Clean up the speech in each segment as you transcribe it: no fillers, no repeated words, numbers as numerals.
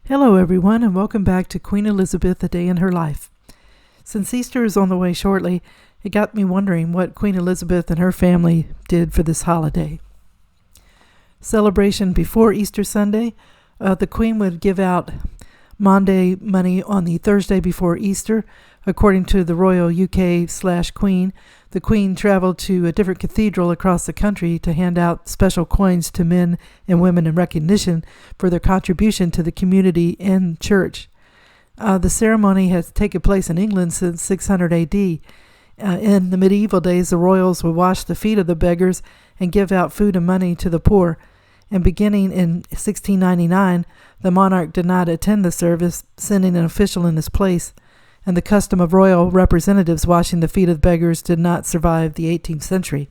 Hello everyone, and welcome back to Queen Elizabeth, A Day in Her Life. Since Easter is on the way shortly, it got me wondering what Queen Elizabeth and her family did for this holiday. Celebration before Easter Sunday, the Queen would give out Maundy money on the Thursday before Easter. According to the Royal UK/Queen, the Queen traveled to a different cathedral across the country to hand out special coins to men and women in recognition for their contribution to the community and church. The ceremony has taken place in England since 600 AD. In the medieval days, the royals would wash the feet of the beggars and give out food and money to the poor. And beginning in 1699, the monarch did not attend the service, sending an official in his place. And the custom of royal representatives washing the feet of beggars did not survive the 18th century.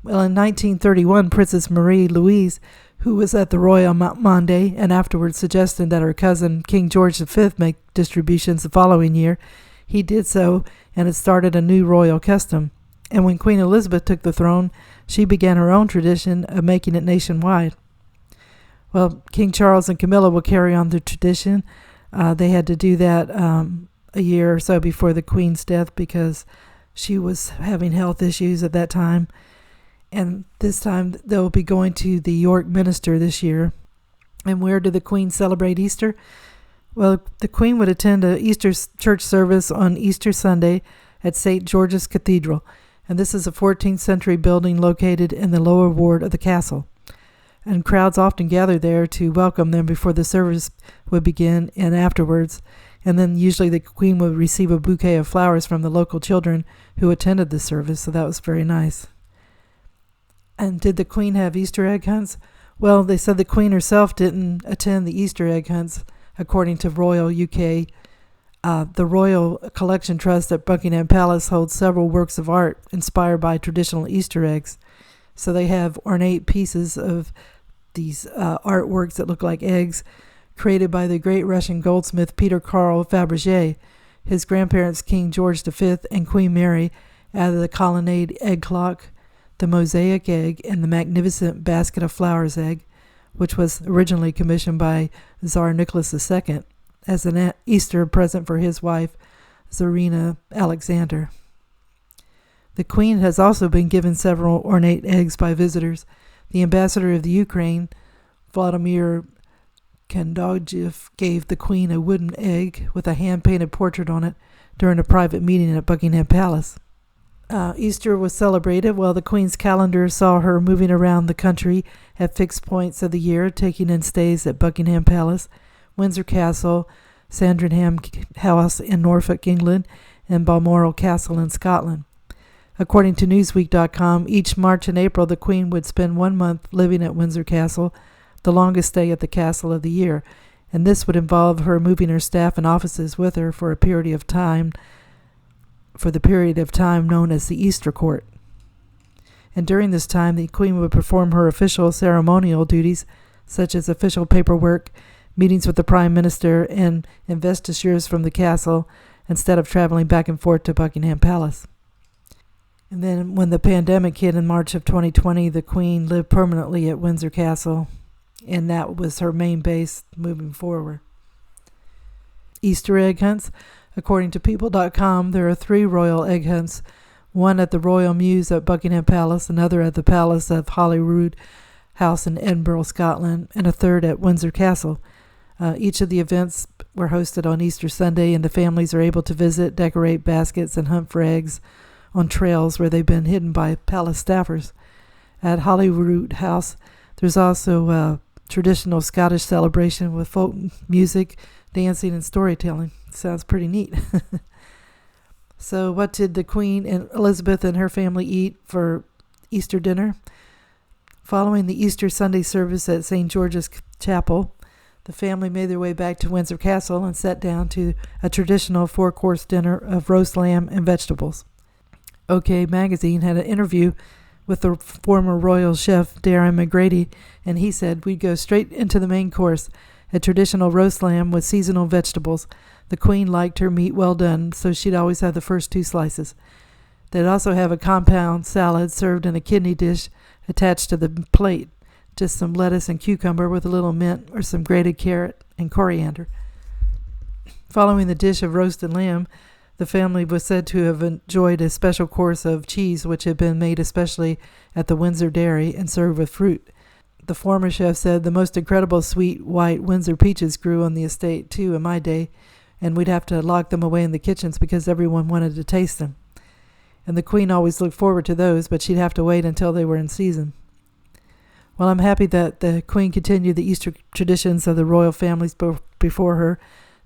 Well, in 1931, Princess Marie Louise, who was at the Royal Maundy and afterwards suggested that her cousin King George V make distributions the following year, he did so, and it started a new royal custom. And when Queen Elizabeth took the throne, she began her own tradition of making it nationwide. Well, King Charles and Camilla will carry on the tradition. They had to do that a year or so before the Queen's death because she was having health issues at that time. And this time they'll be going to the York Minster this year. And where did the Queen celebrate Easter? Well, the Queen would attend a Easter church service on Easter Sunday at St. George's Cathedral. And this is a 14th century building located in the lower ward of the castle. And crowds often gathered there to welcome them before the service would begin and afterwards. And then usually the Queen would receive a bouquet of flowers from the local children who attended the service, so that was very nice. And did the Queen have Easter egg hunts? Well, they said the Queen herself didn't attend the Easter egg hunts, according to Royal UK. The Royal Collection Trust at Buckingham Palace holds several works of art inspired by traditional Easter eggs. So they have ornate pieces of these artworks that look like eggs, created by the great Russian goldsmith Peter Carl Fabergé. His grandparents, King George V and Queen Mary, added the colonnade egg clock, the mosaic egg, and the magnificent basket of flowers egg, which was originally commissioned by Tsar Nicholas II as an Easter present for his wife, Tsarina Alexander. The Queen has also been given several ornate eggs by visitors. The ambassador of the Ukraine, Vladimir Kandogiev, gave the Queen a wooden egg with a hand-painted portrait on it during a private meeting at Buckingham Palace. Easter was celebrated while the Queen's calendar saw her moving around the country at fixed points of the year, taking in stays at Buckingham Palace, Windsor Castle, Sandringham House in Norfolk, England, and Balmoral Castle in Scotland. According to Newsweek.com, each March and April the Queen would spend 1 month living at Windsor Castle, the longest stay at the castle of the year, and this would involve her moving her staff and offices with her for the period of time known as the Easter Court. And during this time, the Queen would perform her official ceremonial duties, such as official paperwork, meetings with the Prime Minister, and investitures from the castle, instead of traveling back and forth to Buckingham Palace. And then when the pandemic hit in March of 2020, the Queen lived permanently at Windsor Castle, and that was her main base moving forward. Easter egg hunts. According to People.com, there are 3 royal egg hunts, one at the Royal Mews at Buckingham Palace, another at the Palace of Holyrood House in Edinburgh, Scotland, and a third at Windsor Castle. Each of the events were hosted on Easter Sunday, and the families are able to visit, decorate baskets, and hunt for eggs on trails where they've been hidden by palace staffers. At Holyrood House, there's also a traditional Scottish celebration with folk music, dancing, and storytelling. Sounds pretty neat. So what did the Queen and Elizabeth and her family eat for Easter dinner? Following the Easter Sunday service at St. George's Chapel, the family made their way back to Windsor Castle and sat down to a traditional 4-course dinner of roast lamb and vegetables. OK Magazine had an interview with the former royal chef Darren McGrady, and he said, "We'd go straight into the main course, a traditional roast lamb with seasonal vegetables. The Queen liked her meat well done, so she'd always have the first 2 slices. They'd also have a compound salad served in a kidney dish attached to the plate. just some lettuce and cucumber with a little mint or some grated carrot and coriander. Following the dish of roasted lamb, the family was said to have enjoyed a special course of cheese which had been made especially at the Windsor Dairy and served with fruit. The former chef said the most incredible sweet white Windsor peaches grew on the estate too in my day, and we'd have to lock them away in the kitchens because everyone wanted to taste them. And the Queen always looked forward to those, but she'd have to wait until they were in season. Well, I'm happy that the Queen continued the Easter traditions of the royal families before her,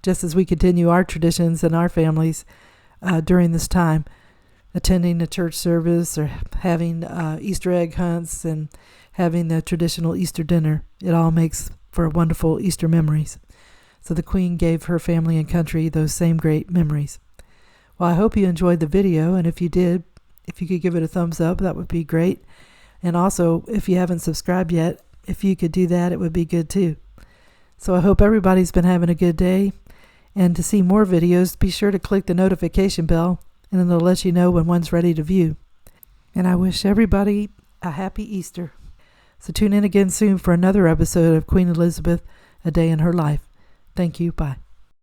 just as we continue our traditions and our families during this time, attending a church service or having Easter egg hunts and having the traditional Easter dinner. It all makes for wonderful Easter memories. So the Queen gave her family and country those same great memories. Well, I hope you enjoyed the video, and if you did, if you could give it a thumbs up, that would be great. And also, if you haven't subscribed yet, if you could do that, it would be good too. So I hope everybody's been having a good day. And to see more videos, be sure to click the notification bell, and it'll let you know when one's ready to view. And I wish everybody a happy Easter. So tune in again soon for another episode of Queen Elizabeth, A Day in Her Life. Thank you. Bye.